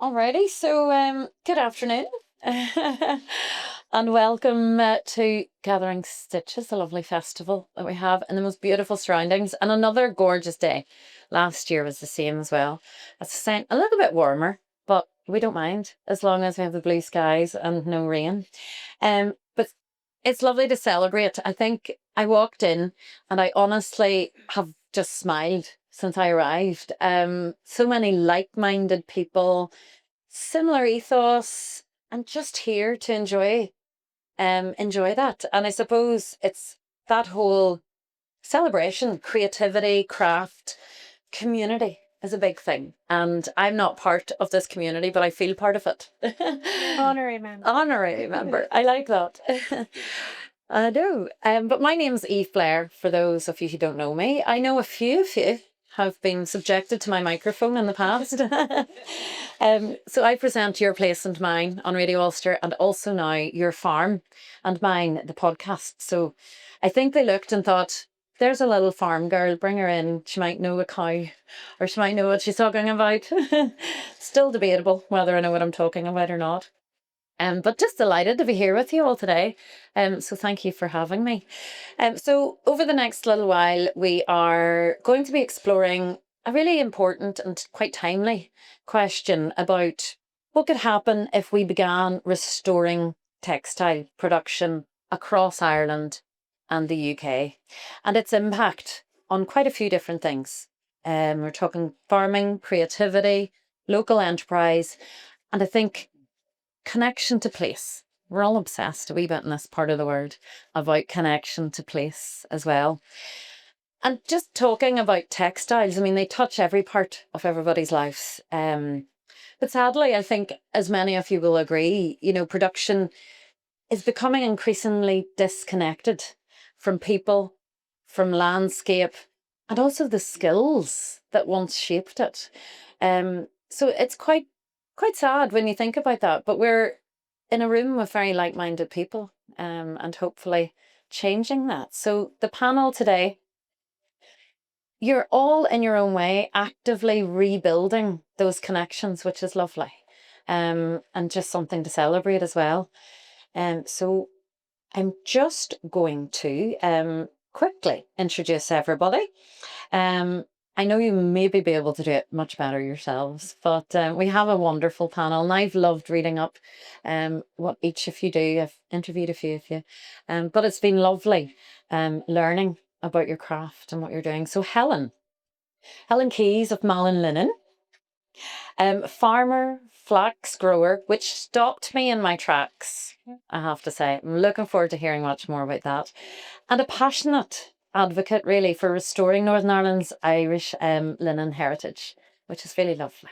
Alrighty, so good afternoon and welcome to Gathering Stitches, a lovely festival that we have in the most beautiful surroundings and another gorgeous day. Last year was the same as well. It's saying a little bit warmer, but we don't mind as long as we have the blue skies and no rain. But it's lovely to celebrate. I think I walked in and I honestly have just smiled since I arrived. So many like-minded people, similar ethos, and just here to enjoy that. And I suppose it's that whole celebration, creativity, craft, community is a big thing. And I'm not part of this community, but I feel part of it. Honorary member. Honorary member. I like that. I do. But my name's Blair, for those of you who don't know me. I know a few of you have been subjected to my microphone in the past. So I present Your Place and Mine on Radio Ulster, and also now Your Farm and Mine, the podcast. So I think they looked and thought, there's a little farm girl, bring her in. She might know a cow, or she might know what she's talking about. Still debatable whether I know what I'm talking about or not. But just delighted to be here with you all today. So thank you for having me. So over the next little while, we are going to be exploring a really important and quite timely question about what could happen if we began restoring textile production across Ireland and the UK, and its impact on quite a few different things. We're talking farming, creativity, local enterprise, and I think connection to place. We're all obsessed a wee bit in this part of the world about connection to place as well. And just talking about textiles, I mean, they touch every part of everybody's lives. But sadly, I think, as many of you will agree, production is becoming increasingly disconnected from people, from landscape, and also the skills that once shaped it. So it's quite sad when you think about that, but we're in a room with very like-minded people, and hopefully changing that. So the panel today, you're all in your own way actively rebuilding those connections, which is lovely, and just something to celebrate as well. So I'm just going to quickly introduce everybody. I know you maybe be able to do it much better yourselves, but we have a wonderful panel, and I've loved reading up what each of you do. I've interviewed a few of you, but it's been lovely learning about your craft and what you're doing. So Helen Keys of Mallon Linen, farmer, flax grower, which stopped me in my tracks, I have to say. I'm looking forward to hearing much more about that. And a passionate advocate, really, for restoring Northern Ireland's Irish linen heritage, which is really lovely.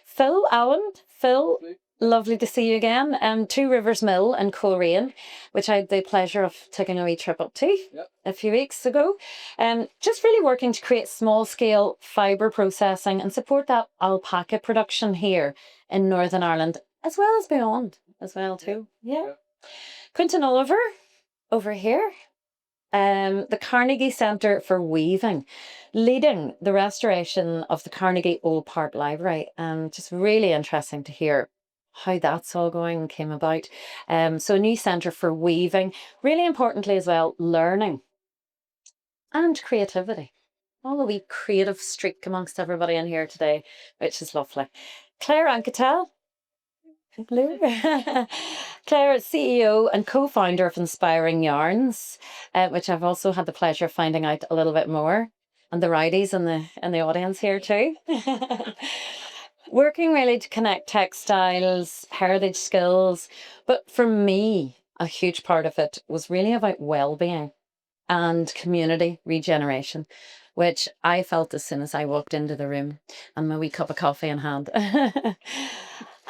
Phil Allen. Phil, lovely to see you again. Two Rivers Mill in Colorín, which I had the pleasure of taking a wee trip up to a few weeks ago. Just really working to create small-scale fibre processing and support that alpaca production here in Northern Ireland, as well as beyond, as well too. Yeah. Quintin Oliver, over here. The Carnegie Centre for Weaving, leading the restoration of the Carnegie Oldpark Library. Just really interesting to hear how that's all going and came about. So a new centre for weaving, really importantly as well, learning and creativity. All a wee creative streak amongst everybody in here today, which is lovely. Claire Anketell. Blue. Claire is CEO and co-founder of Inspiring Yarns, which I've also had the pleasure of finding out a little bit more, and the righties in the audience here too. Working really to connect textiles, heritage skills, but for me, a huge part of it was really about well-being and community regeneration, which I felt as soon as I walked into the room and my wee cup of coffee in hand.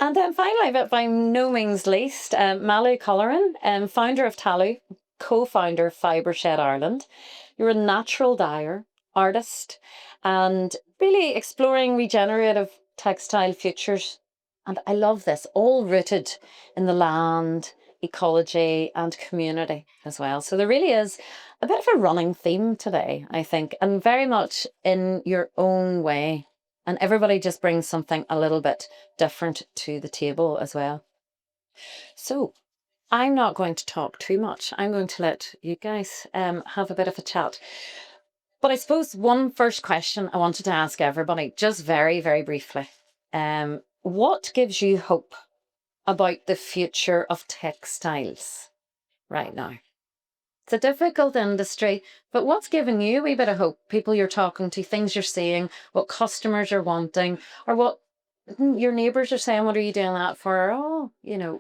And then finally, but by no means least, Malú Colorín, founder of Malú, co-founder of Fibreshed Ireland. You're a natural dyer, artist, and really exploring regenerative textile futures. And I love this, all rooted in the land, ecology, and community as well. So there really is a bit of a running theme today, I think, and very much in your own way. and everybody just brings something a little bit different to the table as well. So I'm not going to talk too much. I'm going to let you guys have a bit of a chat. But I suppose one first question I wanted to ask everybody, just very, very briefly. What gives you hope about the future of textiles right now? It's a difficult industry, but what's giving you a wee bit of hope? People you're talking to, things you're seeing, what customers are wanting, or what your neighbours are saying, what are you doing that for? Oh,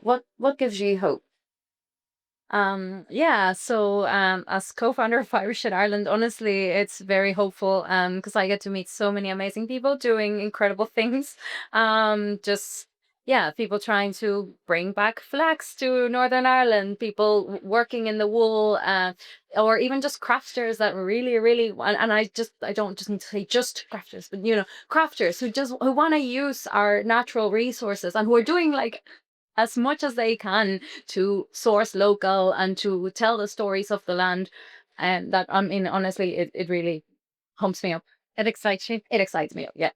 what gives you hope? As co-founder of Fibreshed Ireland, honestly, it's very hopeful because I get to meet so many amazing people doing incredible things. Just yeah, people trying to bring back flax to Northern Ireland, people working in the wool, or even just crafters that really and I don't just need to say just crafters, but crafters who want to use our natural resources and who are doing like as much as they can to source local and to tell the stories of the land. And that, I mean, honestly, it really humps me up. It excites you? It excites me up. Yeah.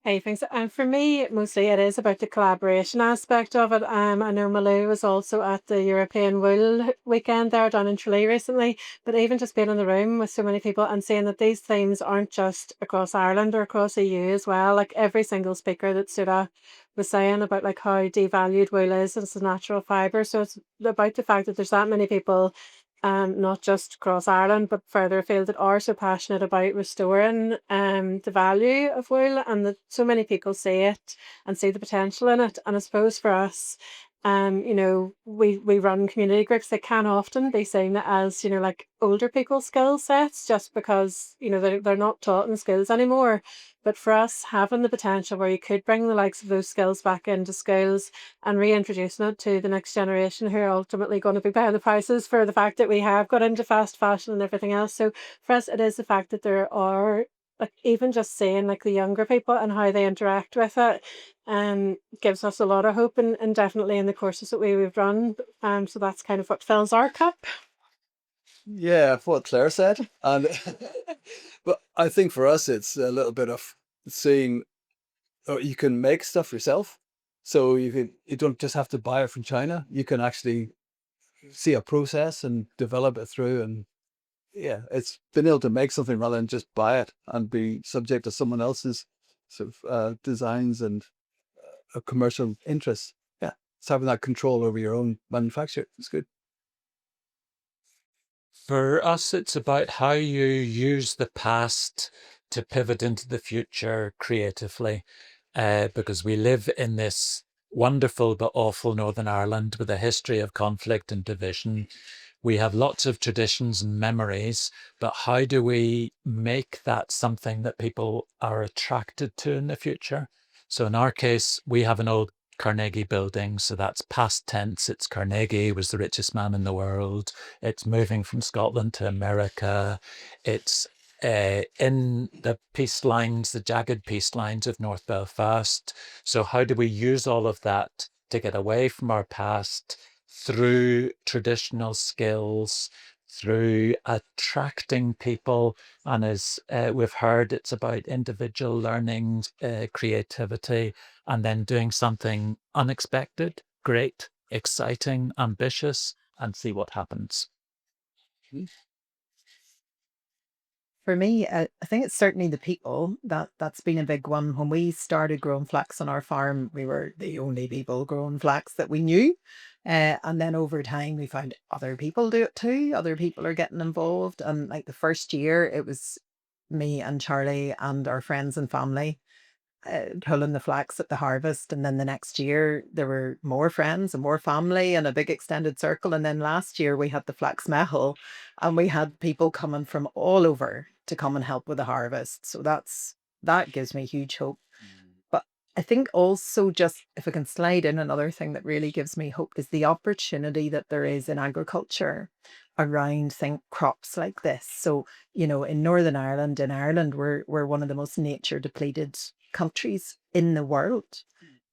Hey, thanks. And for me, mostly it is about the collaboration aspect of it. I know Malú was also at the European Wool Weekend there down in Tralee recently, but even just being in the room with so many people and seeing that these themes aren't just across Ireland or across EU as well. Like every single speaker that stood up was saying about like how devalued wool is as a natural fibre. So it's about the fact that there's that many people not just across Ireland, but further afield that are so passionate about restoring the value of wool and that so many people see it and see the potential in it. And I suppose for us, we run community groups that can often be seen as, like older people's skill sets just because, they're not taught in schools anymore. But for us, having the potential where you could bring the likes of those skills back into schools and reintroducing it to the next generation who are ultimately going to be paying the prices for the fact that we have got into fast fashion and everything else. So for us, it is the fact that there are like even just seeing like the younger people and how they interact with it gives us a lot of hope and definitely in the courses that we've run. So that's kind of what fills our cup. Yeah, what Claire said. And but I think for us it's a little bit of seeing you can make stuff yourself. So you don't just have to buy it from China. You can actually see a process and develop it through, and yeah, it's been able to make something rather than just buy it and be subject to someone else's sort of designs and commercial interests. Yeah, it's having that control over your own manufacture. It's good. For us, it's about how you use the past to pivot into the future creatively, because we live in this wonderful but awful Northern Ireland with a history of conflict and division. We have lots of traditions and memories, but how do we make that something that people are attracted to in the future? So in our case, we have an old Carnegie building, so that's past tense. It's Carnegie was the richest man in the world. It's moving from Scotland to America. It's in the peace lines, the jagged peace lines of North Belfast. So how do we use all of that to get away from our past through traditional skills, through attracting people? And as we've heard, it's about individual learning, creativity, and then doing something unexpected, great, exciting, ambitious, and see what happens. For me, I think it's certainly the people that's been a big one. When we started growing flax on our farm, we were the only people growing flax that we knew. And then over time, we found other people do it too. Other people are getting involved. And like the first year, it was me and Charlie and our friends and family pulling the flax at the harvest. And then the next year, there were more friends and more family and a big extended circle. And then last year, we had the flax mehel and we had people coming from all over to come and help with the harvest. So that gives me huge hope. But I think also just if I can slide in another thing that really gives me hope is the opportunity that there is in agriculture around think crops like this. So, in Northern Ireland, in Ireland, we're one of the most nature depleted countries in the world.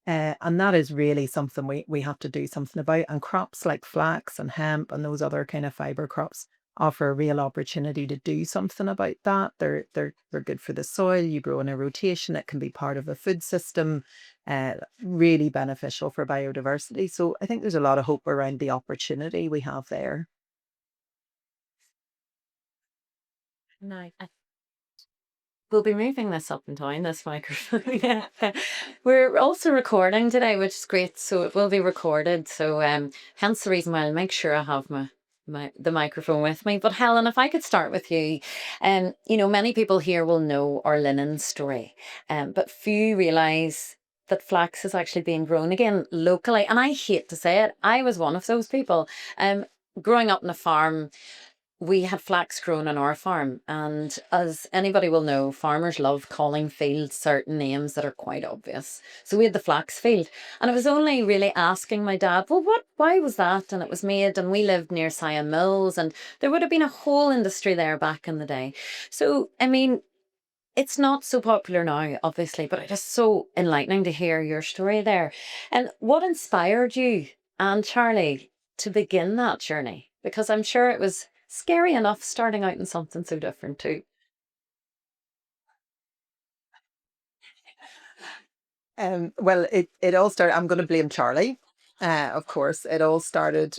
And that is really something we have to do something about. And crops like flax and hemp and those other kind of fiber crops offer a real opportunity to do something about that. They're good for the soil. You grow in a rotation. It can be part of a food system. Really beneficial for biodiversity. So I think there's a lot of hope around the opportunity we have there. Nice. We'll be moving this up and down, this microphone. Yeah. We're also recording today, which is great. So it will be recorded. So hence the reason why I'll make sure I have the microphone with me. But Helen, if I could start with you, you know, many people here will know our linen story, but few realise that flax is actually being grown again locally. And I hate to say it, I was one of those people. Growing up on a farm, we had flax grown on our farm, and as anybody will know, farmers love calling fields certain names that are quite obvious. So we had the flax field, and it was only really asking my dad, well, why was that? And it was made, and we lived near Siam Mills, and there would have been a whole industry there back in the day. So, I mean, it's not so popular now, obviously, but it is so enlightening to hear your story there. And what inspired you and Charlie to begin that journey? Because I'm sure it was scary enough starting out in something so different too. Well, it all started. I'm going to blame Charlie. Of course, it all started.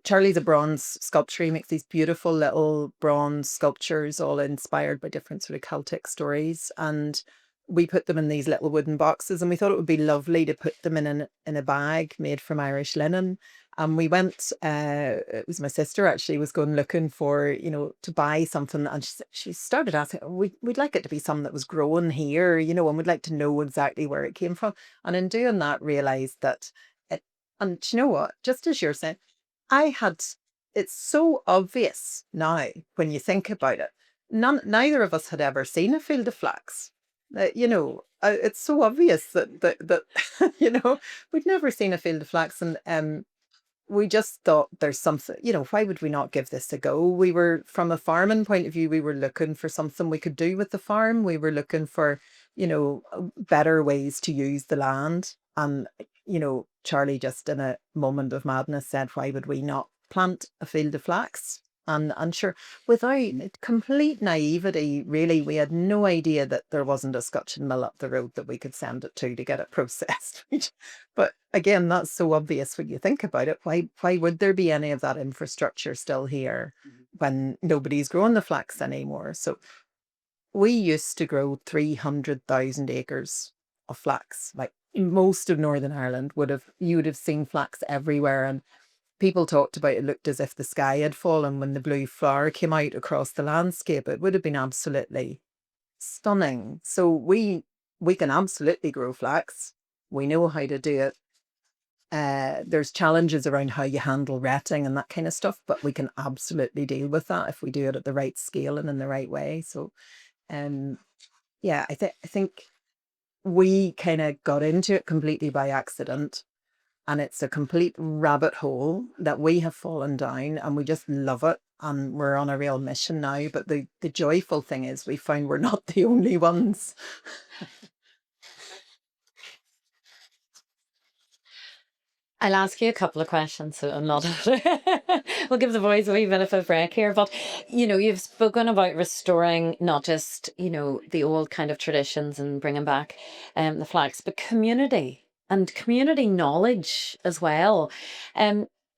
Charlie's a bronze sculptor. He makes these beautiful little bronze sculptures, all inspired by different sort of Celtic stories. And we put them in these little wooden boxes, and we thought it would be lovely to put them in a bag made from Irish linen. And we went. It was my sister actually was going looking for, you know, to buy something, and she started asking, we'd like it to be something that was grown here, you know, and we'd like to know exactly where it came from. And in doing that, realised that it. And do you know what? Just as you're saying, it's so obvious now when you think about it. Neither of us had ever seen a field of flax. You know, it's so obvious that you know, we'd never seen a field of flax, and we just thought there's something, you know, why would we not give this a go? We were, from a farming point of view, we were looking for something we could do with the farm. We were looking for, you know, better ways to use the land. And, you know, Charlie just in a moment of madness said, why would we not plant a field of flax? And sure, without complete naivety, really, we had no idea that there wasn't a scotching mill up the road that we could send it to get it processed. But again, that's so obvious when you think about it. Why would there be any of that infrastructure still here when nobody's growing the flax anymore? So we used to grow 300,000 acres of flax. Like most of Northern Ireland you would have seen flax everywhere. And people talked about it looked as if the sky had fallen when the blue flower came out across the landscape. It would have been absolutely stunning. So we can absolutely grow flax. We know how to do it. There's challenges around how you handle retting and that kind of stuff, but we can absolutely deal with that if we do it at the right scale and in the right way. So, yeah, I think we kind of got into it completely by accident. And it's a complete rabbit hole that we have fallen down, and we just love it. And we're on a real mission now. But the joyful thing is we found we're not the only ones. I'll ask you a couple of questions, so I'm not. We'll give the boys a wee bit of a break here. But, you know, you've spoken about restoring not just, you know, the old kind of traditions and bringing back the flags, but community and community knowledge as well.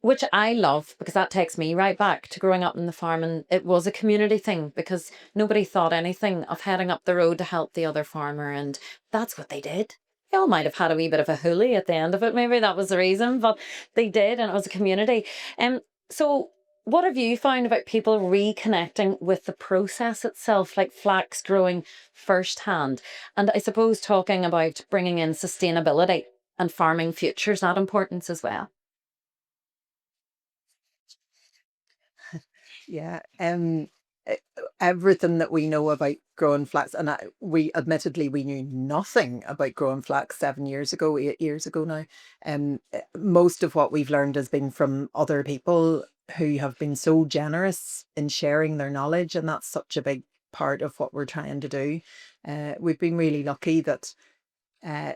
Which I love, because that takes me right back to growing up in the farm, and it was a community thing because nobody thought anything of heading up the road to help the other farmer, and that's what they did. They all might have had a wee bit of a hoolie at the end of it. Maybe that was the reason, but they did, and it was a community. So what have you found about people reconnecting with the process itself, like flax growing firsthand? And I suppose talking about bringing in sustainability and farming futures, that importance as well. Yeah. e- Everything that we know about growing flax, and we admittedly we knew nothing about growing flax 7 years ago, 8 years ago now. Most of what we've learned has been from other people who have been so generous in sharing their knowledge, and that's such a big part of what we're trying to do. We've been really lucky that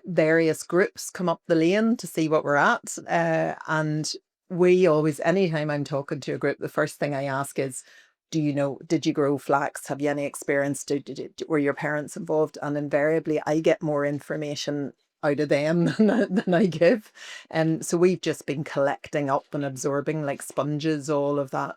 various groups come up the lane to see what we're at, and we always, anytime I'm talking to a group, the first thing I ask is, do you know, did you grow flax? Have you any experience? Were your parents involved? And invariably, I get more information out of them than I give. And so we've just been collecting up and absorbing like sponges all of that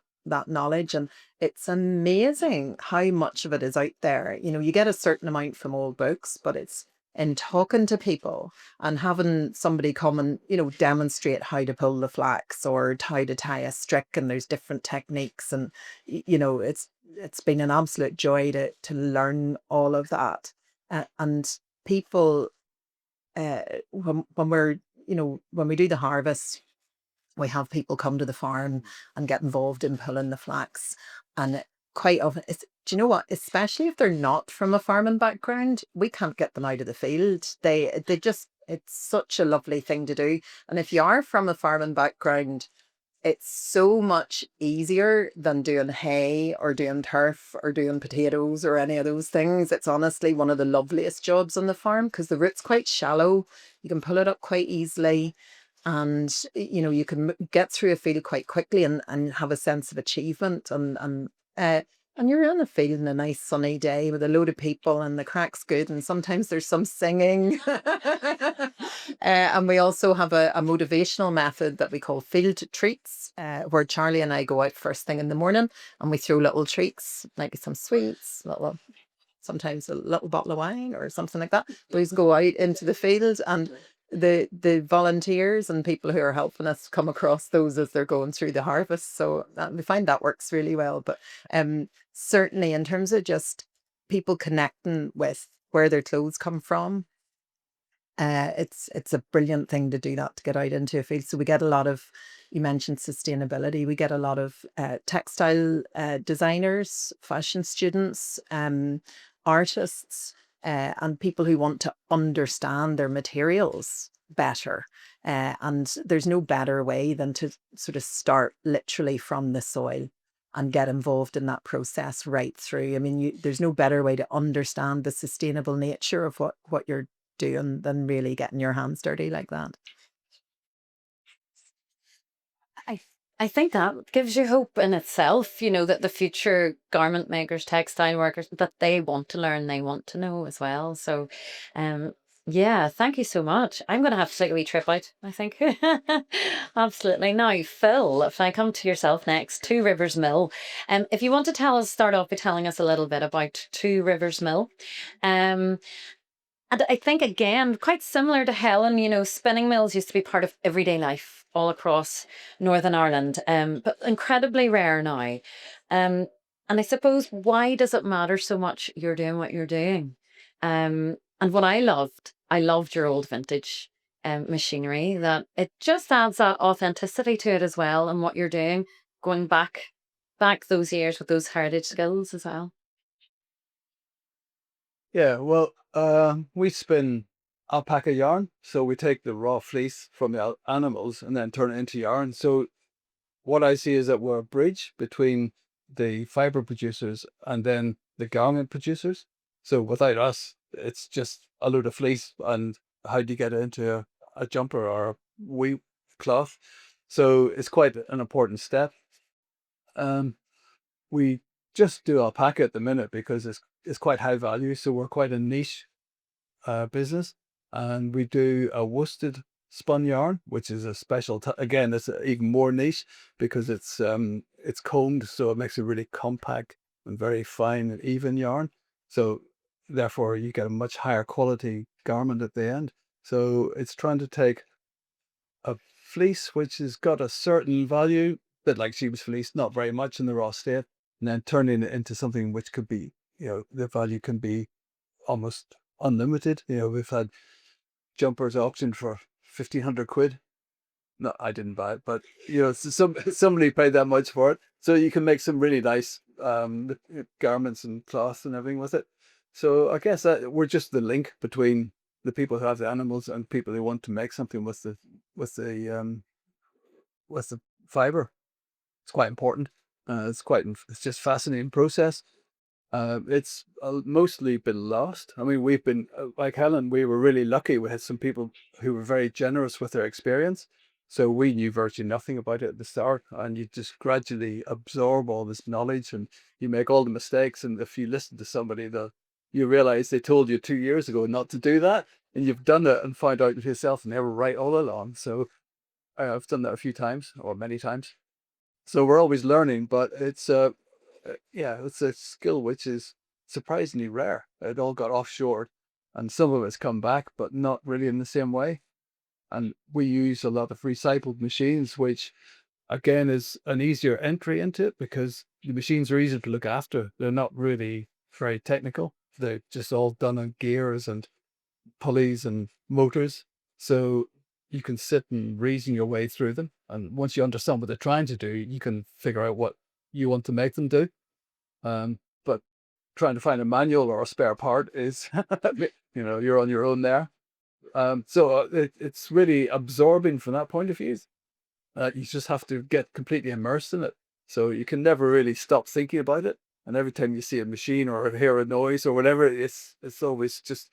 knowledge. And it's amazing how much of it is out there. You know, you get a certain amount from old books, but it's in talking to people and having somebody come and, you know, demonstrate how to pull the flax or how to tie a strick, and there's different techniques. And you know, it's been an absolute joy to learn all of that. And people, when we're, you know, when we do the harvest, we have people come to the farm and get involved in pulling the flax. And quite often, do you know what? Especially if they're not from a farming background, we can't get them out of the field. They just, it's such a lovely thing to do. And if you are from a farming background, it's so much easier than doing hay or doing turf or doing potatoes or any of those things. It's honestly one of the loveliest jobs on the farm because the root's quite shallow. You can pull it up quite easily, and you know, you can get through a field quite quickly and have a sense of achievement. And you're in a field on a nice sunny day with a load of people and the crack's good, and sometimes there's some singing. And we also have a motivational method that we call field treats, where Charlie and I go out first thing in the morning and we throw little treats, like some sweets, sometimes a little bottle of wine or something like that. We just go out into the field, and the volunteers and people who are helping us come across those as they're going through the harvest. So we find that works really well. But certainly in terms of just people connecting with where their clothes come from, it's a brilliant thing to do that, to get out into a field. So we get a lot of, you mentioned sustainability, we get a lot of textile designers, fashion students, artists, and people who want to understand their materials better. And there's no better way than to sort of start literally from the soil and get involved in that process right through. I mean, there's no better way to understand the sustainable nature of what you're doing than really getting your hands dirty like that. I think that gives you hope in itself, you know, that the future garment makers, textile workers, that they want to learn, they want to know as well. So, yeah, thank you so much. I'm going to have to take a wee trip out, I think. Absolutely. Now, Phil, if I come to yourself next, Two Rivers Mill. If you want to start off by telling us a little bit about Two Rivers Mill. And I think, again, quite similar to Helen, you know, spinning mills used to be part of everyday life all across Northern Ireland, but incredibly rare now. And I suppose, why does it matter so much you're doing what you're doing? And what I loved your old vintage machinery, that it just adds that authenticity to it as well, and what you're doing, going back those years with those heritage skills as well. Yeah, well, we spin alpaca yarn. So we take the raw fleece from the animals and then turn it into yarn. So what I see is that we're a bridge between the fiber producers and then the garment producers. So without us, it's just a load of fleece. And how do you get it into a jumper or a weave cloth? So it's quite an important step. We just do alpaca at the minute because it's quite high value. So we're quite a niche business, and we do a worsted spun yarn, which is a special. Again, it's even more niche because it's combed, so it makes a really compact and very fine and even yarn. So therefore, you get a much higher quality garment at the end. So it's trying to take a fleece which has got a certain value, bit like sheep's fleece, not very much in the raw state, and then turning it into something which could be, you know, the value can be almost unlimited. You know, we've had jumpers auctioned for 1,500 quid. No, I didn't buy it, but you know, somebody paid that much for it. So you can make some really nice garments and cloths and everything with it. So I guess that we're just the link between the people who have the animals and people who want to make something with the fiber. It's quite important. It's just fascinating process. It's mostly been lost. I mean, we've been like Helen. We were really lucky. We had some people who were very generous with their experience. So we knew virtually nothing about it at the start, and you just gradually absorb all this knowledge, and you make all the mistakes. And if you listen to somebody, you realize they told you 2 years ago not to do that, and you've done it and found out yourself, and they were right all along. So I've done that a few times, or many times. So we're always learning, but it's a skill which is surprisingly rare. It all got offshored, and some of it's come back, but not really in the same way. And we use a lot of recycled machines, which again is an easier entry into it because the machines are easier to look after. They're not really very technical. They're just all done on gears and pulleys and motors. So you can sit and reason your way through them. And once you understand what they're trying to do, you can figure out what you want to make them do. But trying to find a manual or a spare part is, you're on your own there. It's really absorbing from that point of view. You just have to get completely immersed in it. So you can never really stop thinking about it. And every time you see a machine or hear a noise or whatever, it's always just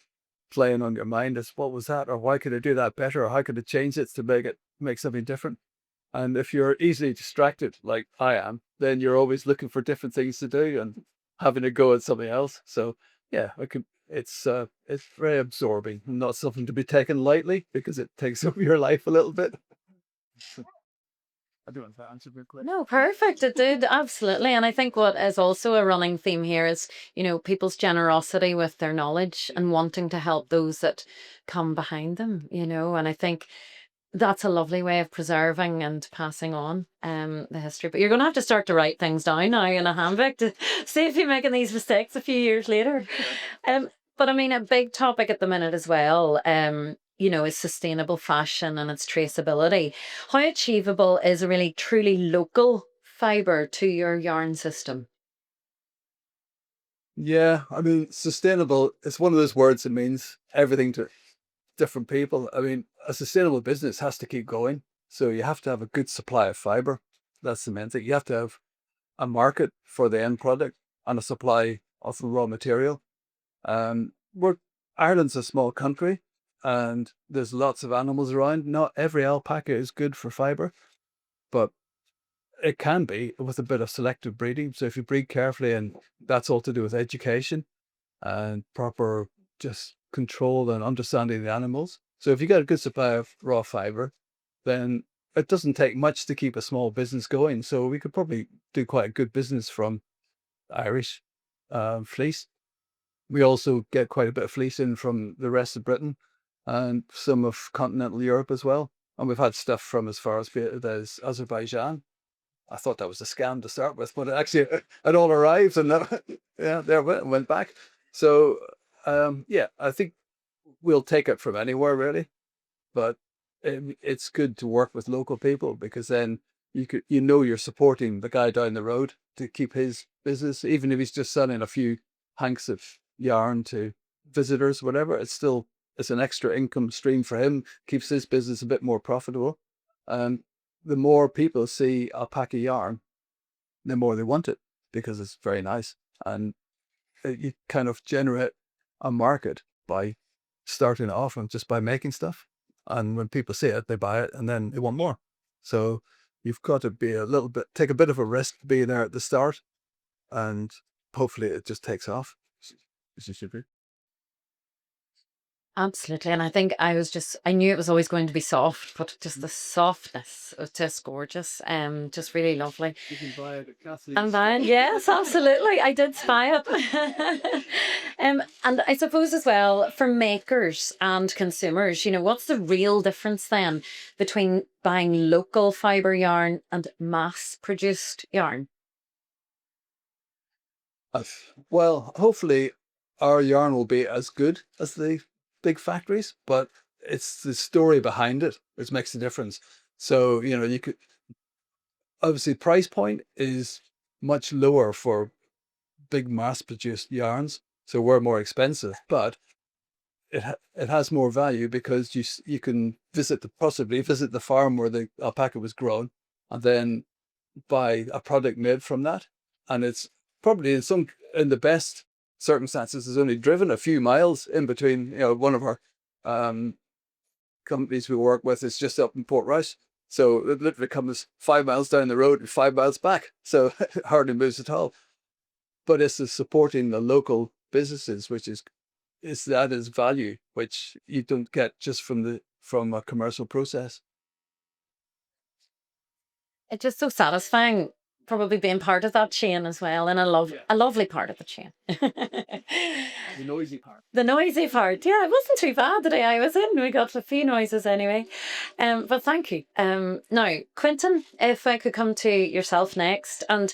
playing on your mind as what was that, or why could I do that better, or how could I change it to make something different. And if you're easily distracted like I am, then you're always looking for different things to do and having a go at something else. So yeah, it's very absorbing, not something to be taken lightly because it takes over your life a little bit. I don't know if that answered your question. No, perfect. It did, absolutely. And I think what is also a running theme here is, people's generosity with their knowledge and wanting to help those that come behind them, and I think that's a lovely way of preserving and passing on the history. But you're going to have to start to write things down now in a handbook to save you making these mistakes a few years later. But I mean, a big topic at the minute as well, is sustainable fashion and its traceability. How achievable is a really truly local fibre to your yarn system? Yeah, I mean, sustainable is one of those words that means everything to different people. I mean, a sustainable business has to keep going. So you have to have a good supply of fiber. That's the main thing. You have to have a market for the end product and a supply of the raw material. Ireland's a small country and there's lots of animals around. Not every alpaca is good for fiber, but it can be with a bit of selective breeding. So if you breed carefully, and that's all to do with education and proper just control and understanding the animals. So if you get a good supply of raw fiber, then it doesn't take much to keep a small business going. So we could probably do quite a good business from Irish fleece. We also get quite a bit of fleece in from the rest of Britain and some of continental Europe as well. And we've had stuff from as far as Azerbaijan. I thought that was a scam to start with, but it all arrived and there it went back. So I think we'll take it from anywhere really, but it's good to work with local people because then you're supporting the guy down the road to keep his business, even if he's just selling a few hanks of yarn to visitors, whatever. It's an extra income stream for him, keeps his business a bit more profitable. And the more people see alpaca yarn, the more they want it because it's very nice. And you kind of generate a market by starting off and just by making stuff. And when people see it, they buy it and then they want more. So you've got to take a bit of a risk being there at the start, and hopefully it just takes off. As it should be. Absolutely. And I think I knew it was always going to be soft, but just the softness was just gorgeous. Just really lovely. You can buy it at Catholic. And then, yes, absolutely. I did spy it. And I suppose as well, for makers and consumers, what's the real difference then between buying local fibre yarn and mass produced yarn? Well, hopefully our yarn will be as good as the big factories, but it's the story behind it which makes the difference. So, you could obviously price point is much lower for big mass produced yarns. So we're more expensive, but it has more value because you can possibly visit the farm where the alpaca was grown and then buy a product made from that. And it's probably in the best circumstances is only driven a few miles in between. One of our companies we work with is just up in Portrush, So it literally comes 5 miles down the road and 5 miles back. So it hardly moves at all. But it's the supporting the local businesses, which is that is value, which you don't get just from a commercial process. It's just so satisfying, probably being part of that chain as well, and a lovely part of the chain. The noisy part. The noisy part, yeah, it wasn't too bad the day I was in. We got a few noises anyway. But thank you. Now, Quintin, if I could come to yourself next, and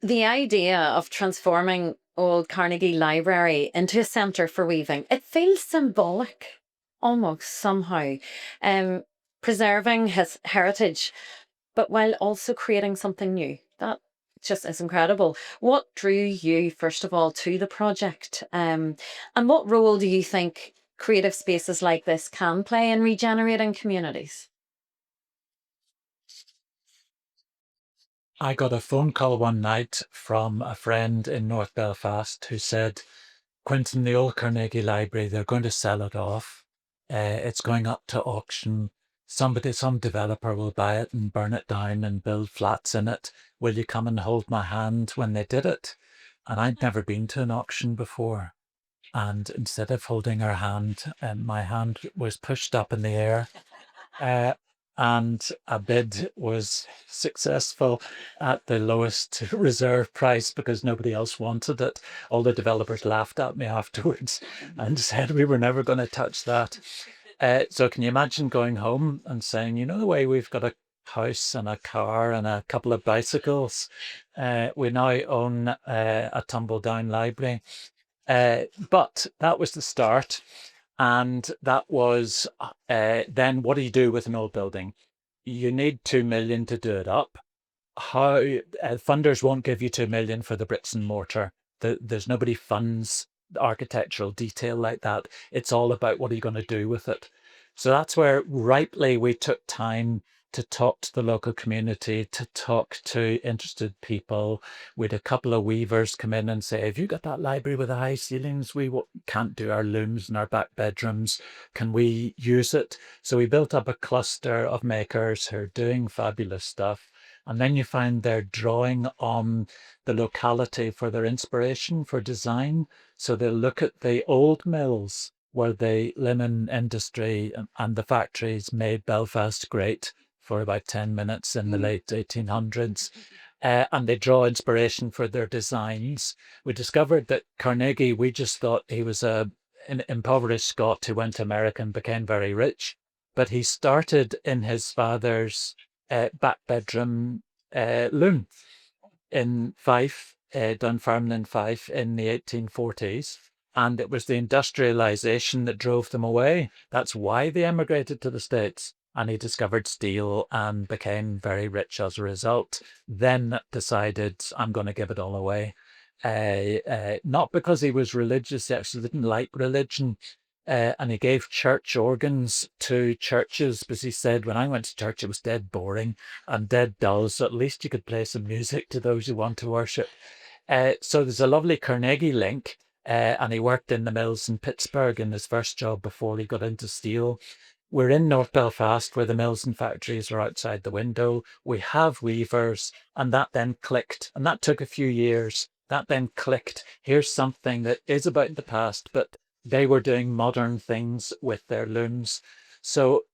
the idea of transforming Old Carnegie Library into a centre for weaving, it feels symbolic, almost somehow, preserving his heritage, but while also creating something new. That just is incredible. What drew you, first of all, to the project? And what role do you think creative spaces like this can play in regenerating communities? I got a phone call one night from a friend in North Belfast who said, Quintin, the old Carnegie Library, they're going to sell it off. It's going up to auction. Some developer will buy it and burn it down and build flats in it. Will you come and hold my hand when they did it? And I'd never been to an auction before. And instead of holding her hand, my hand was pushed up in the air. And a bid was successful at the lowest reserve price because nobody else wanted it. All the developers laughed at me afterwards and said we were never going to touch that. So can you imagine going home and saying, you know, the way we've got a house and a car and a couple of bicycles, we now own a tumble down library. But that was the start. And that was then what do you do with an old building? You need 2 million to do it up. How funders won't give you 2 million for the bricks and mortar. There's nobody funds architectural detail like that. It's all about what are you going to do with it. So that's where rightly we took time to talk to the local community, to talk to interested people. We had a couple of weavers come in and say, have you got that library with the high ceilings? We can't do our looms in our back bedrooms. Can we use it? So we built up a cluster of makers who are doing fabulous stuff. And then you find they're drawing on the locality for their inspiration for design. So they'll look at the old mills where the linen industry and the factories made Belfast great for about 10 minutes in the late 1800s. And they draw inspiration for their designs. We discovered that Carnegie, we just thought he was an impoverished Scot who went to America and became very rich. But he started in his father's back bedroom loom in Fife, Dunfermline, Fife, in the 1840s. And it was the industrialization that drove them away. That's why they emigrated to the States. And he discovered steel and became very rich as a result. Then decided, I'm going to give it all away. Not because he was religious, he actually didn't like religion. And he gave church organs to churches because he said, when I went to church, it was dead boring and dead dull. So at least you could play some music to those who want to worship. So there's a lovely Carnegie link. And he worked in the mills in Pittsburgh in his first job before he got into steel. We're in North Belfast where the mills and factories are outside the window. We have weavers, and that then clicked. And that took a few years. That then clicked. Here's something that is about the past, but they were doing modern things with their looms. So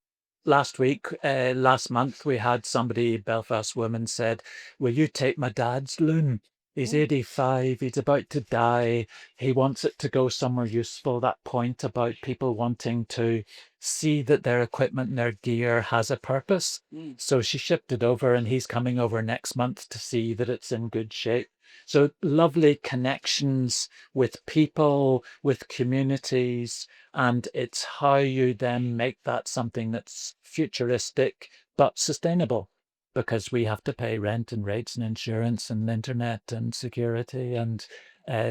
last month, we had somebody, Belfast woman, said, will you take my dad's loom? He's 85, he's about to die. He wants it to go somewhere useful. That point about people wanting to see that their equipment and their gear has a purpose. So she shipped it over and he's coming over next month to see that it's in good shape. So lovely connections with people, with communities, and it's how you then make that something that's futuristic but sustainable. Because we have to pay rent and rates and insurance and internet and security and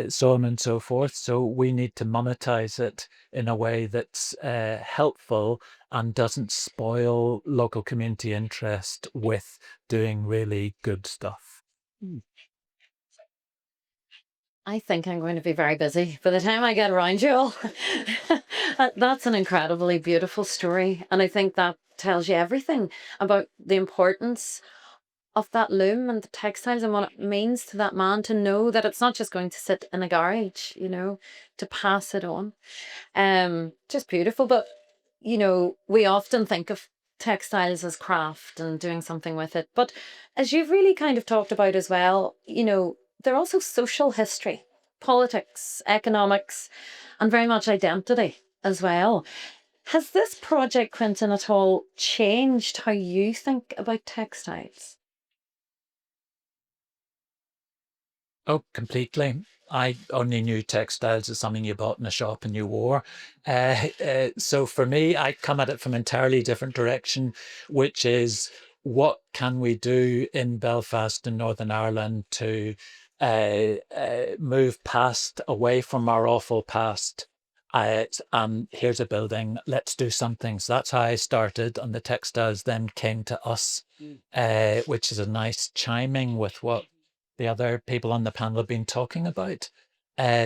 so on and so forth. So we need to monetize it in a way that's helpful and doesn't spoil local community interest with doing really good stuff. I think I'm going to be very busy by the time I get around you all. That's an incredibly beautiful story. And I think that tells you everything about the importance of that loom and the textiles and what it means to that man to know that it's not just going to sit in a garage, to pass it on. Just beautiful. But, we often think of textiles as craft and doing something with it. But as you've really kind of talked about as well, they're also social history, politics, economics, and very much identity as well. Has this project, Quintin, at all changed how you think about textiles? Oh, completely. I only knew textiles as something you bought in a shop and you wore. So for me, I come at it from an entirely different direction, which is what can we do in Belfast and Northern Ireland to move past, away from our awful past. Here's a building, let's do something. So that's how I started, and the textiles then came to us, which is a nice chiming with what the other people on the panel have been talking about.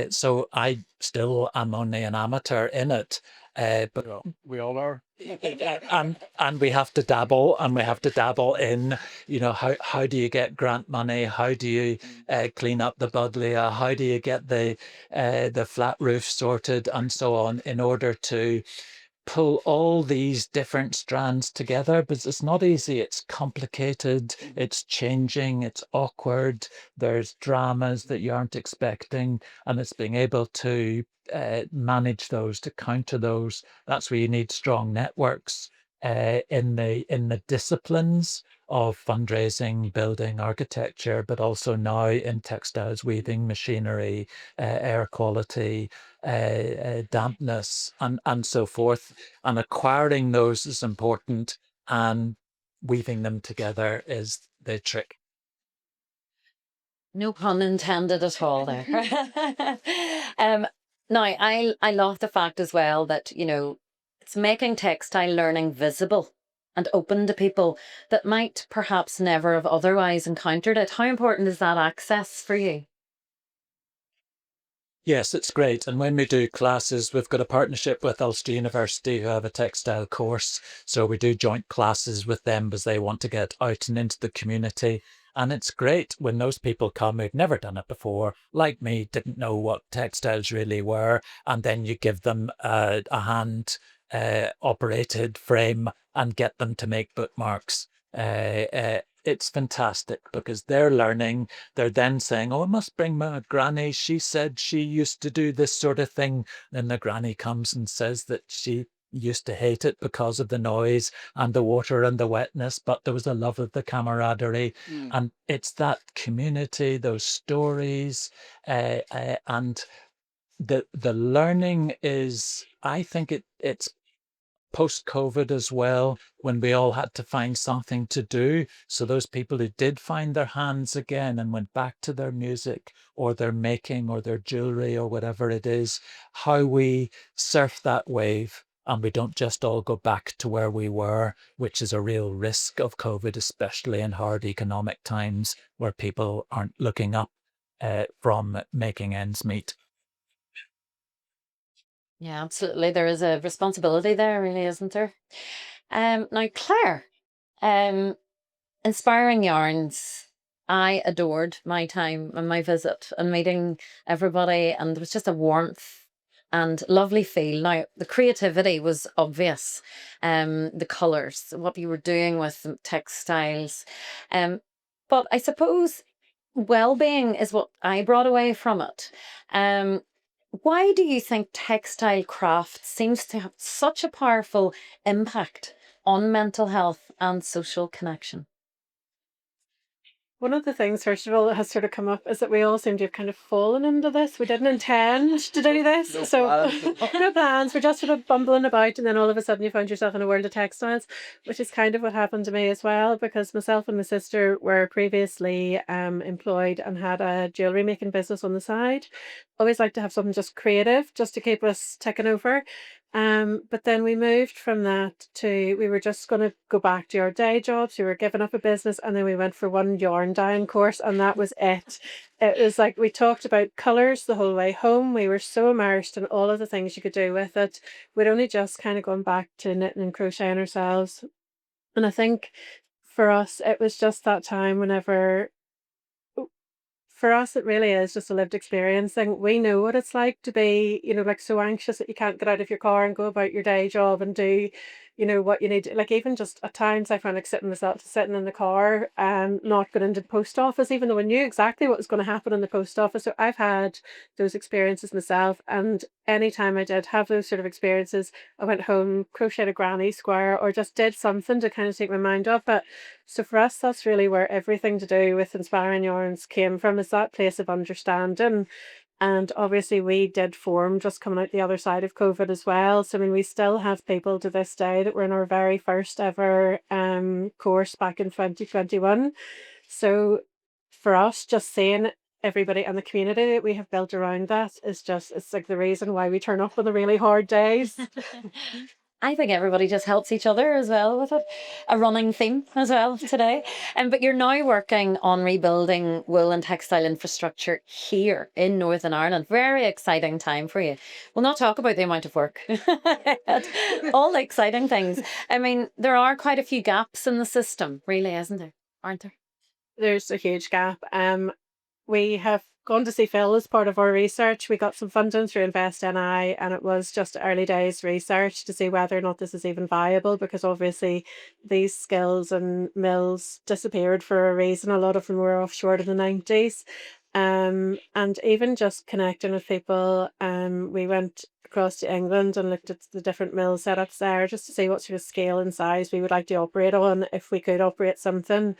So I still am only an amateur in it, but We all are. and we have to dabble, and we have to dabble in, how do you get grant money? How do you clean up the Budlia? How do you get the flat roof sorted and so on, in order to pull all these different strands together? But it's not easy, it's complicated, it's changing, it's awkward, there's dramas that you aren't expecting, and it's being able to manage those, to counter those. That's where you need strong networks in the disciplines of fundraising, building, architecture, but also now in textiles, weaving, machinery, air quality, dampness, and so forth. And acquiring those is important, and weaving them together is the trick. No pun intended at all there. Now, I love the fact as well that, it's making textile learning visible and open to people that might perhaps never have otherwise encountered it. How important is that access for you? Yes, it's great. And when we do classes, we've got a partnership with Ulster University, who have a textile course. So we do joint classes with them because they want to get out and into the community. And it's great when those people come who've never done it before, like me, didn't know what textiles really were. And then you give them a hand operated frame and get them to make bookmarks. It's fantastic because they're learning. They're then saying, oh, I must bring my granny. She said she used to do this sort of thing. Then the granny comes and says that she used to hate it because of the noise and the water and the wetness, but there was a love of the camaraderie. And it's that community, those stories, and the learning is, I think it's post-COVID as well, when we all had to find something to do. So those people who did find their hands again and went back to their music or their making or their jewelry or whatever it is, how we surf that wave, and we don't just all go back to where we were, which is a real risk of COVID, especially in hard economic times where people aren't looking up from making ends meet. Yeah, absolutely. There is a responsibility there, really, isn't there? Now, Claire, Inspiring Yarns. I adored my time and my visit and meeting everybody, and there was just a warmth and lovely feel. Now, the creativity was obvious, the colours, what you were doing with the textiles. But I suppose well-being is what I brought away from it. Why do you think textile craft seems to have such a powerful impact on mental health and social connection? One of the things, first of all, that has sort of come up is that we all seem to have kind of fallen into this. We didn't intend to do this. No So plans. no plans. We're just sort of bumbling about, and then all of a sudden you found yourself in a world of textiles, which is kind of what happened to me as well, because myself and my sister were previously employed and had a jewellery making business on the side. Always like to have something just creative, just to keep us ticking over. But then we moved from that to, we were just going to go back to our day jobs. We were giving up a business, and then we went for one yarn dyeing course, and that was it. It was like we talked about colours the whole way home. We were so immersed in all of the things you could do with it. We'd only just kind of gone back to knitting and crocheting ourselves. And I think for us, it was just that time whenever, for us, it really is just a lived experience thing. We know what it's like to be, like so anxious that you can't get out of your car and go about your day job and do, what you need to, like even just at times I found like sitting in the car and not going into the post office, even though I knew exactly what was going to happen in the post office. So I've had those experiences myself. And anytime I did have those sort of experiences, I went home, crocheted a granny square, or just did something to kind of take my mind off it. So for us, that's really where everything to do with Inspiring Yarns came from, is that place of understanding. And obviously we did form just coming out the other side of COVID as well. So I mean, we still have people to this day that were in our very first ever course back in 2021. So for us, just seeing everybody and the community that we have built around that is just, it's like the reason why we turn up on the really hard days. I think everybody just helps each other as well with it. A running theme as well today. But you're now working on rebuilding wool and textile infrastructure here in Northern Ireland. Very exciting time for you. We'll not talk about the amount of work. All the exciting things. I mean, there are quite a few gaps in the system, really, isn't there? Aren't there? There's a huge gap. We have gone to see Phil as part of our research. We got some funding through Invest NI, and it was just early days research to see whether or not this is even viable, because obviously these skills and mills disappeared for a reason. A lot of them were offshore in the 90s. And even just connecting with people, we went across to England and looked at the different mill setups there just to see what sort of scale and size we would like to operate on, if we could operate something.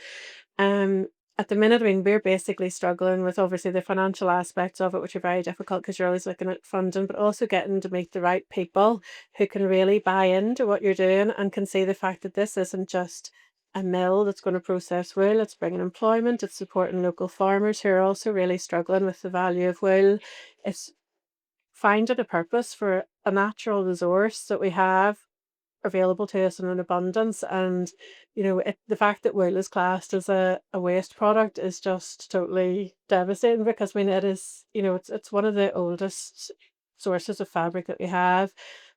At the minute, I mean, we're basically struggling with obviously the financial aspects of it, which are very difficult because you're always looking at funding, but also getting to meet the right people who can really buy into what you're doing and can see the fact that this isn't just a mill that's going to process wool, it's bringing employment, it's supporting local farmers who are also really struggling with the value of wool. It's finding a purpose for a natural resource that we have available to us in an abundance. And the fact that wool is classed as a waste product is just totally devastating, because I mean it is, it's one of the oldest sources of fabric that we have.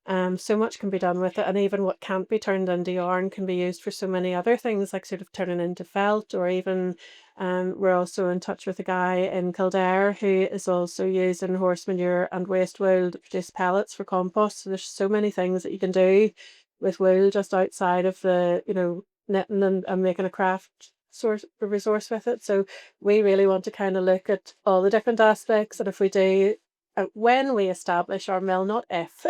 So much can be done with it, and even what can't be turned into yarn can be used for so many other things, like sort of turning into felt, or even we're also in touch with a guy in Kildare who is also using horse manure and waste wool to produce pellets for compost. So there's so many things that you can do with wool just outside of the knitting and making a craft source a resource with it. So we really want to kind of look at all the different aspects, and if we do, when we establish our mill, not if,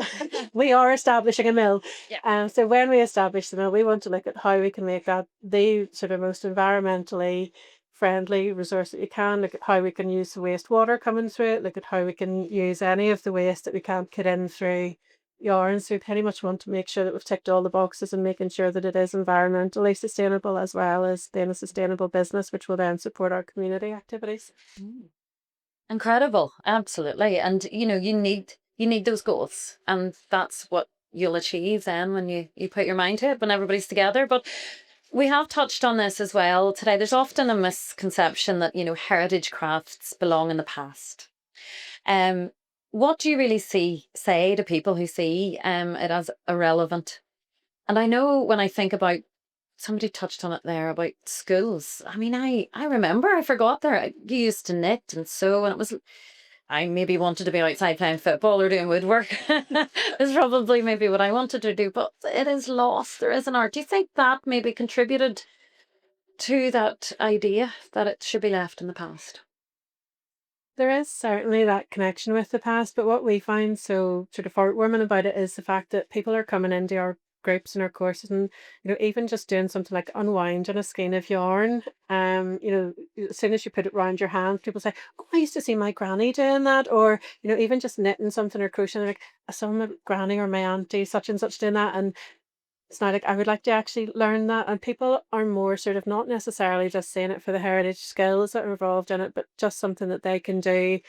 we are establishing a mill. Yeah. So when we establish the mill, we want to look at how we can make that the sort of most environmentally friendly resource that you can. Look at how we can use the wastewater coming through it. Look at how we can use any of the waste that we can't get in through yarn. So we pretty much want to make sure that we've ticked all the boxes and making sure that it is environmentally sustainable as well as being a sustainable business, which will then support our community activities. Incredible, absolutely. And you need those goals, and that's what you'll achieve then when you put your mind to it, when everybody's together. But we have touched on this as well today. There's often a misconception that heritage crafts belong in the past. What do you really say to people who see it as irrelevant? And I know when I think about, somebody touched on it there about schools. I mean, I remember, I forgot there, you used to knit and sew, and it was, I maybe wanted to be outside playing football or doing woodwork. Is probably maybe what I wanted to do, but it is lost. There is an art. Do you think that maybe contributed to that idea that it should be left in the past? There is certainly that connection with the past, but what we find so sort of heartwarming about it is the fact that people are coming into our groups and our courses, and even just doing something like unwinding a skein of yarn. As soon as you put it round your hand, people say, "Oh, I used to see my granny doing that," or even just knitting something or crocheting, like I saw my granny or my auntie such and such doing that, and it's not like I would like to actually learn that. And people are more sort of not necessarily just saying it for the heritage skills that are involved in it, but just something that they can do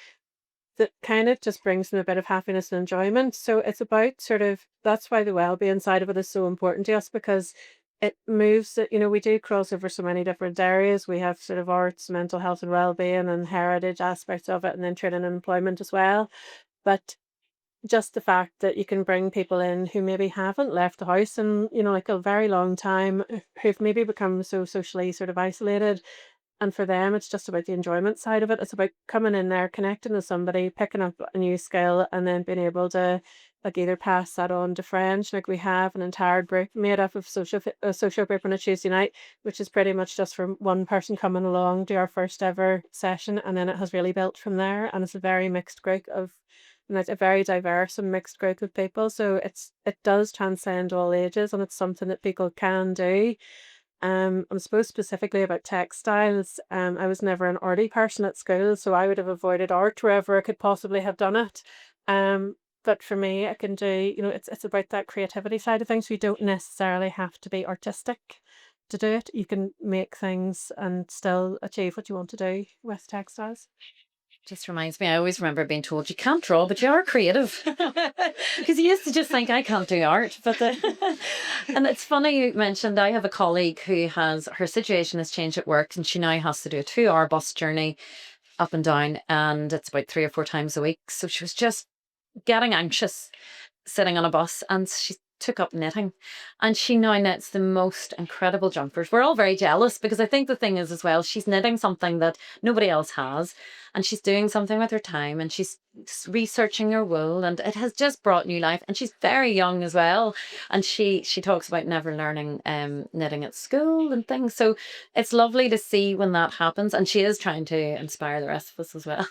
that kind of just brings them a bit of happiness and enjoyment. So it's about sort of, that's why the well-being side of it is so important to us, because it moves it, we do cross over so many different areas. We have sort of arts, mental health and well-being, and heritage aspects of it, and then training and employment as well. But just the fact that you can bring people in who maybe haven't left the house in, like a very long time, who've maybe become so socially sort of isolated. And for them, it's just about the enjoyment side of it. It's about coming in there, connecting with somebody, picking up a new skill, and then being able to like either pass that on to friends. Like we have an entire group made up of a social group on a Tuesday night, which is pretty much just from one person coming along to our first ever session, and then it has really built from there. And it's a very mixed group of, and it's a very diverse and mixed group of people. So it does transcend all ages, and it's something that people can do. I suppose specifically about textiles, I was never an arty person at school, so I would have avoided art wherever I could possibly have done it. But for me, I can do, it's about that creativity side of things. You don't necessarily have to be artistic to do it. You can make things and still achieve what you want to do with textiles. Just reminds me, I always remember being told you can't draw, but you are creative. Because you used to just think I can't do art. But and it's funny you mentioned, I have a colleague who her situation has changed at work, and she now has to do a 2-hour bus journey up and down, and it's about 3 or 4 times a week. So she was just getting anxious sitting on a bus, and she took up knitting, and she now knits the most incredible jumpers. We're all very jealous, because I think the thing is as well, she's knitting something that nobody else has, and she's doing something with her time, and she's researching her wool, and it has just brought new life. And she's very young as well, and she talks about never learning knitting at school and things. So it's lovely to see when that happens, and she is trying to inspire the rest of us as well.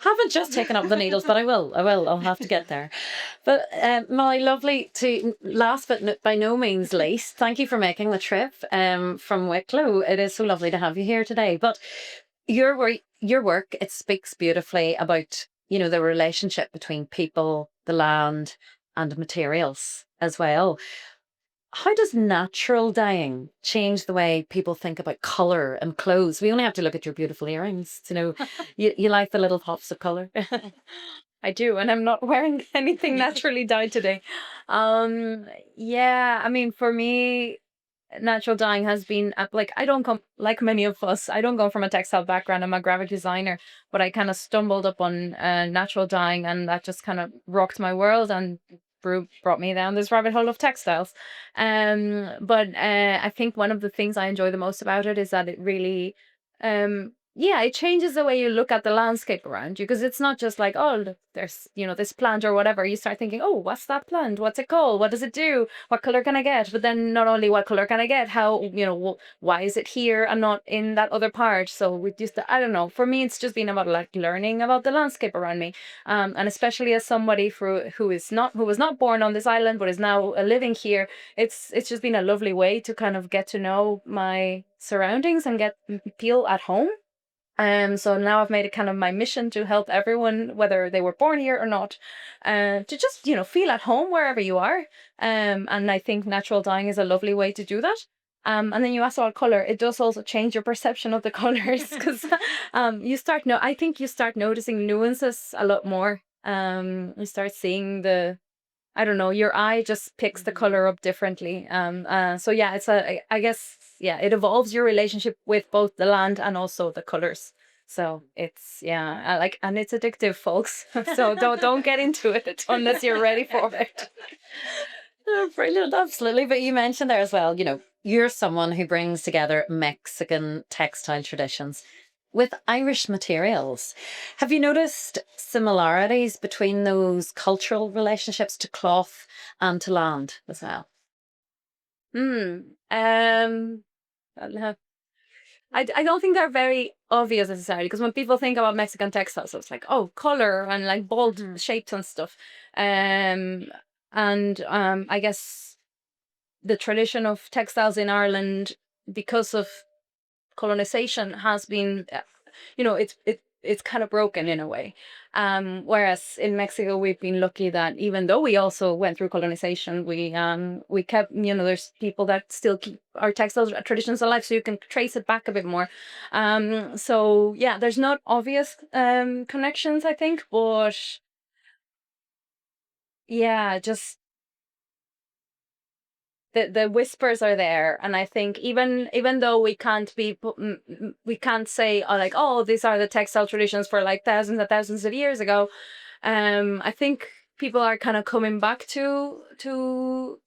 Haven't just taken up the needles, but I'll have to get there. But Molly, lovely to, last but by no means least, thank you for making the trip from Wicklow. It is so lovely to have you here today. But your work, it speaks beautifully about, the relationship between people, the land, and materials as well. How does natural dyeing change the way people think about colour and clothes? We only have to look at your beautiful earrings to know you like the little pops of colour. I do, and I'm not wearing anything naturally dyed today. Yeah, I mean, for me, natural dyeing has been I don't come, like many of us, I don't come from a textile background. I'm a graphic designer, but I kind of stumbled upon natural dyeing, and that just kind of rocked my world and brought me down this rabbit hole of textiles. But I think one of the things I enjoy the most about it is that it really yeah, it changes the way you look at the landscape around you, because it's not just like, oh, look, there's, this plant or whatever. You start thinking, oh, what's that plant? What's it called? What does it do? What color can I get? But then not only what color can I get, how, why is it here and not in that other part? So we just, I don't know. For me, it's just been about like learning about the landscape around me. And especially as somebody who was not born on this island, but is now living here, it's just been a lovely way to kind of get to know my surroundings and feel at home. So now I've made it kind of my mission to help everyone, whether they were born here or not, to just, feel at home wherever you are. And I think natural dyeing is a lovely way to do that. And then you asked about color. It does also change your perception of the colors, because I think you start noticing nuances a lot more. You start seeing I don't know, your eye just picks the color up differently. So yeah, I guess, yeah, it evolves your relationship with both the land and also the colors. So it's, yeah, and it's addictive, folks. So don't get into it unless you're ready for it. Oh, brilliant, absolutely. But you mentioned there as well, you're someone who brings together Mexican textile traditions with Irish materials. Have you noticed similarities between those cultural relationships to cloth and to land as well? I don't think they're very obvious necessarily, because when people think about Mexican textiles, it's like, oh, color and like bold shapes and stuff. I guess the tradition of textiles in Ireland, because of colonization, has been, it's kind of broken in a way. Whereas in Mexico, we've been lucky that even though we also went through colonization, we kept, there's people that still keep our textile traditions alive, so you can trace it back a bit more. So yeah, there's not obvious connections, I think, but yeah, just the whispers are there, and I think even though we can't we can't say, oh, like, oh, these are the textile traditions for like thousands and thousands of years ago. I think people are kind of coming back to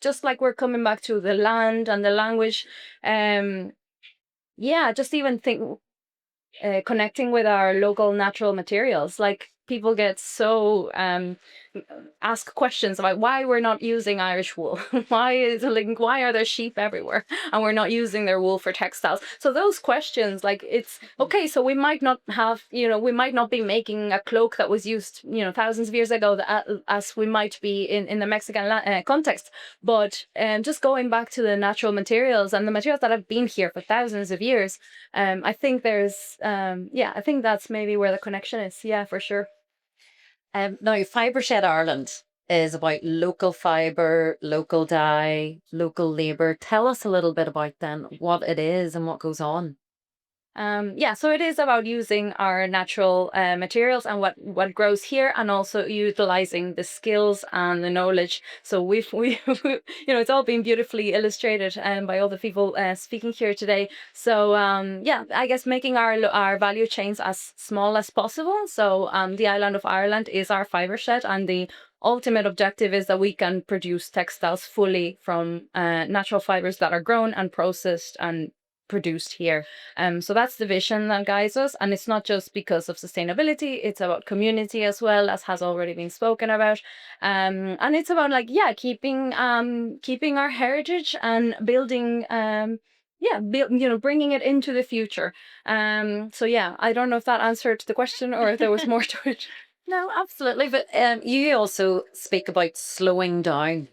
just like we're coming back to the land and the language. Yeah, just even think connecting with our local natural materials. Like people get so ask questions about why we're not using Irish wool. Why are there sheep everywhere and we're not using their wool for textiles? So those questions, like, it's okay. So we might not have, we might not be making a cloak that was used, thousands of years ago, as we might be in the Mexican context. But just going back to the natural materials and the materials that have been here for thousands of years, I think there's, I think that's maybe where the connection is. Yeah, for sure. Now, Fibreshed Ireland is about local fibre, local dye, local labour. Tell us a little bit about then what it is and what goes on. So it is about using our natural materials and what grows here, and also utilizing the skills and the knowledge. So we it's all been beautifully illustrated by all the people speaking here today. So I guess making our value chains as small as possible. So the island of Ireland is our fibre shed, and the ultimate objective is that we can produce textiles fully from natural fibers that are grown and processed and produced here. So that's the vision that guides us, and it's not just because of sustainability, it's about community as well, as has already been spoken about. And it's about keeping our heritage and building bringing it into the future. I don't know if that answered the question or if there was more to it. No, absolutely. But you also speak about slowing down,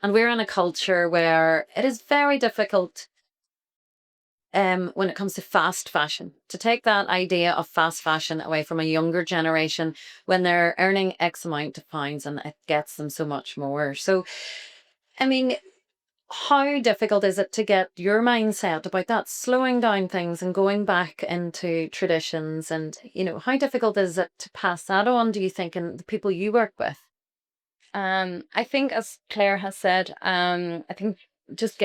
and we're in a culture where it is very difficult when it comes to fast fashion, to take that idea of fast fashion away from a younger generation when they're earning X amount of pounds and it gets them so much more. So, I mean, how difficult is it to get your mindset about that, slowing down things and going back into traditions? And, how difficult is it to pass that on, do you think, in the people you work with? I think, as Claire has said, I think just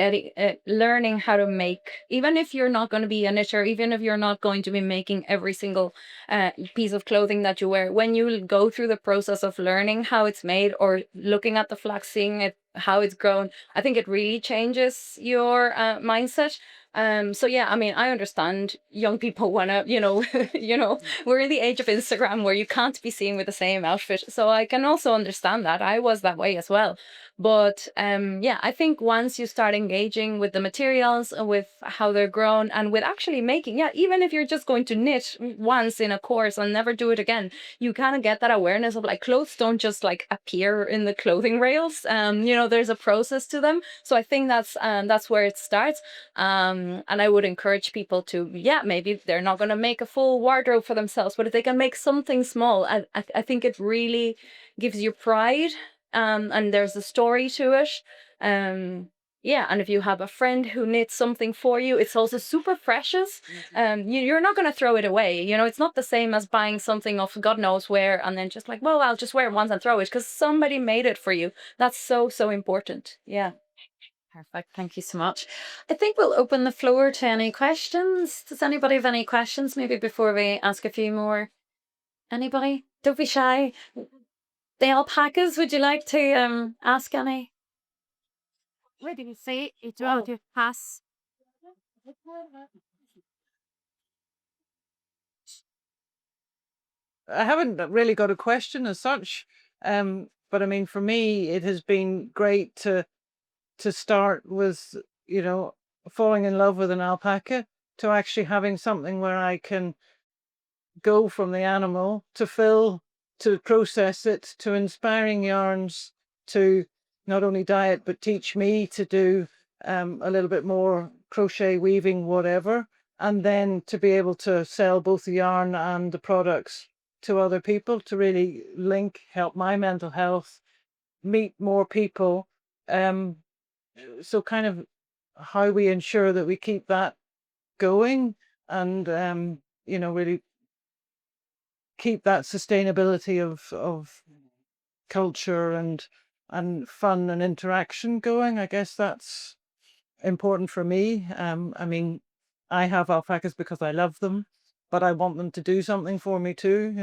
learning how to make, even if you're not going to be a knitter, even if you're not going to be making every single piece of clothing that you wear, when you go through the process of learning how it's made or looking at the flax, seeing it, how it's grown, I think it really changes your mindset. I understand young people wanna, we're in the age of Instagram where you can't be seen with the same outfit. So I can also understand that. I was that way as well. But I think once you start engaging with the materials, with how they're grown, and with actually making, even if you're just going to knit once in a course and never do it again, you kind of get that awareness of like clothes don't just like appear in the clothing rails. There's a process to them. So I think that's where it starts. And I would encourage people to, maybe they're not going to make a full wardrobe for themselves, but if they can make something small, I think it really gives you pride. And there's a story to it. And if you have a friend who knits something for you, it's also super precious. You're not going to throw it away. It's not the same as buying something off God knows where and then just like, well, I'll just wear it once and throw it, because somebody made it for you. That's so, so important. Yeah. Perfect. Thank you so much. I think we'll open the floor to any questions. Does anybody have any questions maybe before we ask a few more? Anybody? Don't be shy. The alpacas, would you like to ask any? Where did you say it was to pass? I haven't really got a question as such, but I mean, for me, it has been great to start with, falling in love with an alpaca, to actually having something where I can go from the animal to fill, to process it, to inspiring yarns, to not only dye it, but teach me to do a little bit more crochet, weaving, whatever. and then to be able to sell both the yarn and the products to other people, to really help my mental health, meet more people. So kind of how we ensure that we keep that going, and really keep that sustainability of culture and fun and interaction going. I guess that's important for me. I mean, I have alpacas because I love them, but I want them to do something for me too,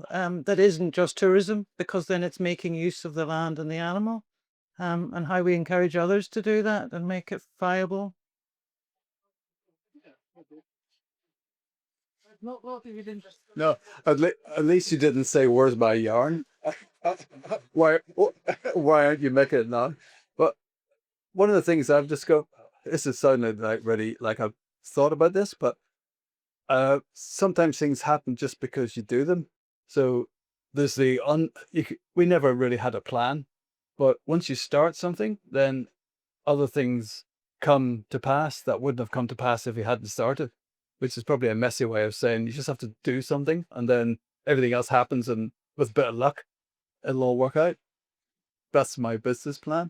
that isn't just tourism, because then it's making use of the land and the animal, and how we encourage others to do that and make it viable. No, at least you didn't say, "Where's my yarn?" why why aren't you making it now? But one of the things I've discovered, this is sounding like really like I've thought about this, but sometimes things happen just because you do them. So there's we never really had a plan, but once you start something, then other things come to pass that wouldn't have come to pass if you hadn't started, which is probably a messy way of saying you just have to do something and then everything else happens, and with a bit of luck, it'll all work out. That's my business plan.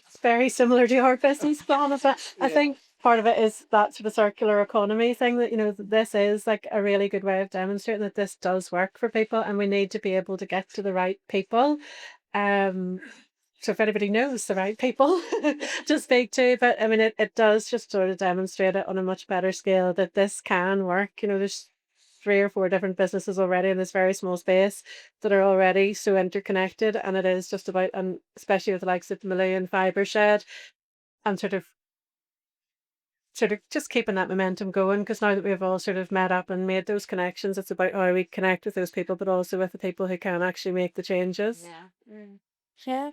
It's very similar to our business plan. I think part of it is that sort of circular economy thing, that, this is like a really good way of demonstrating that this does work for people, and we need to be able to get to the right people. So if anybody knows the right people to speak to, but I mean, it does just sort of demonstrate it on a much better scale that this can work. There's 3 or 4 different businesses already in this very small space that are already so interconnected, and it is just about, and especially with the likes of Malú and Fibreshed, and sort of just keeping that momentum going, because now that we've all sort of met up and made those connections, it's about how we connect with those people, but also with the people who can actually make the changes. Yeah.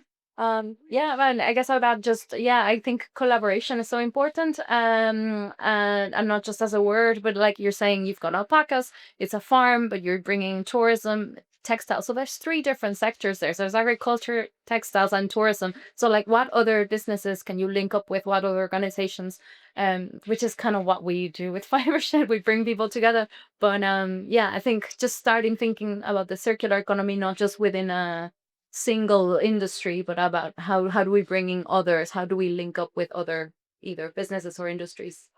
Yeah, and I guess I would add just, I think collaboration is so important. And not just as a word, but like you're saying, you've got alpacas, it's a farm, but you're bringing tourism, textiles. So there's 3 different sectors there. So there's agriculture, textiles, and tourism. So like, what other businesses can you link up with? What other organizations? Which is kind of what we do with Fibreshed. We bring people together. But I think just starting thinking about the circular economy, not just within a single industry, but about how do we bring in others? How do we link up with other either businesses or industries?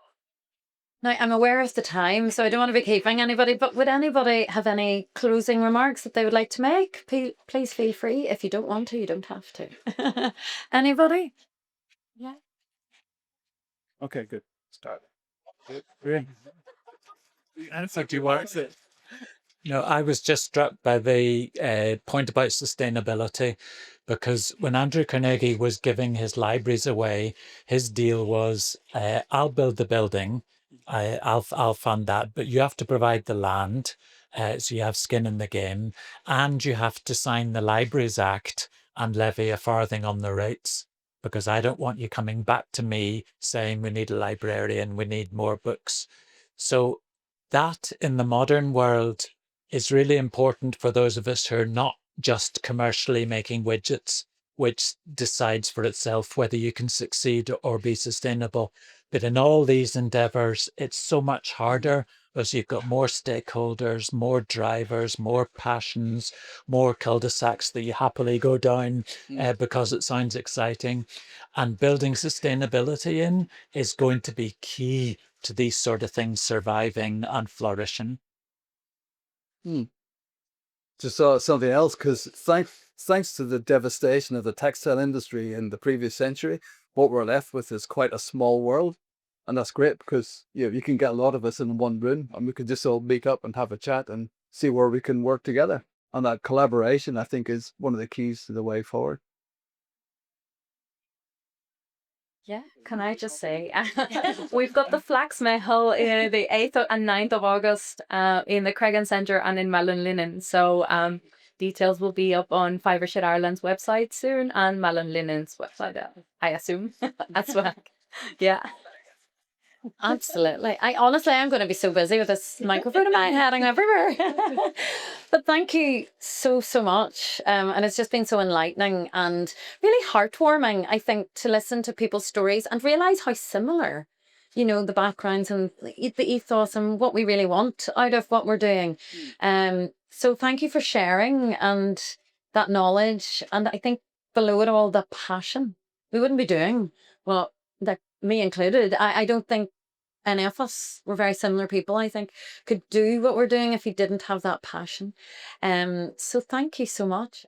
Now, I'm aware of the time, so I don't want to be keeping anybody, but would anybody have any closing remarks that they would like to make? Please feel free. If you don't want to, you don't have to. Anybody? Yeah. Okay, good. Start. No, I was just struck by the point about sustainability, because when Andrew Carnegie was giving his libraries away, his deal was, I'll build the building, I'll fund that, but you have to provide the land, so you have skin in the game, and you have to sign the Libraries Act and levy a farthing on the rates, because I don't want you coming back to me saying we need a librarian, we need more books. So that in the modern world is really important for those of us who are not just commercially making widgets, which decides for itself whether you can succeed or be sustainable. But in all these endeavors, it's so much harder, because you've got more stakeholders, more drivers, more passions, more cul-de-sacs that you happily go down because it sounds exciting. And building sustainability in is going to be key to these sort of things surviving and flourishing. Just saw something else, because thanks to the devastation of the textile industry in the previous century, what we're left with is quite a small world. And that's great, because you can get a lot of us in one room and we can just all meet up and have a chat and see where we can work together. And that collaboration, I think, is one of the keys to the way forward. Yeah, can I just say, we've got the Flax Mehel the 8th and 9th of August in the Cregan Centre and in Mallon Linen. So details will be up on Fibreshed Ireland's website soon, and Mallon Linen's website, I assume, as well. Yeah. Absolutely. I'm going to be so busy with this microphone in my head and everywhere. But thank you so much. And it's just been so enlightening and really heartwarming, I think, to listen to people's stories and realize how similar you know, the backgrounds and the ethos and what we really want out of what we're doing. So thank you for sharing and that knowledge. And I think below it all, the passion. We wouldn't be doing what, like me included. I don't think any of us, we're very similar people, I think, could do what we're doing if we didn't have that passion. So thank you so much.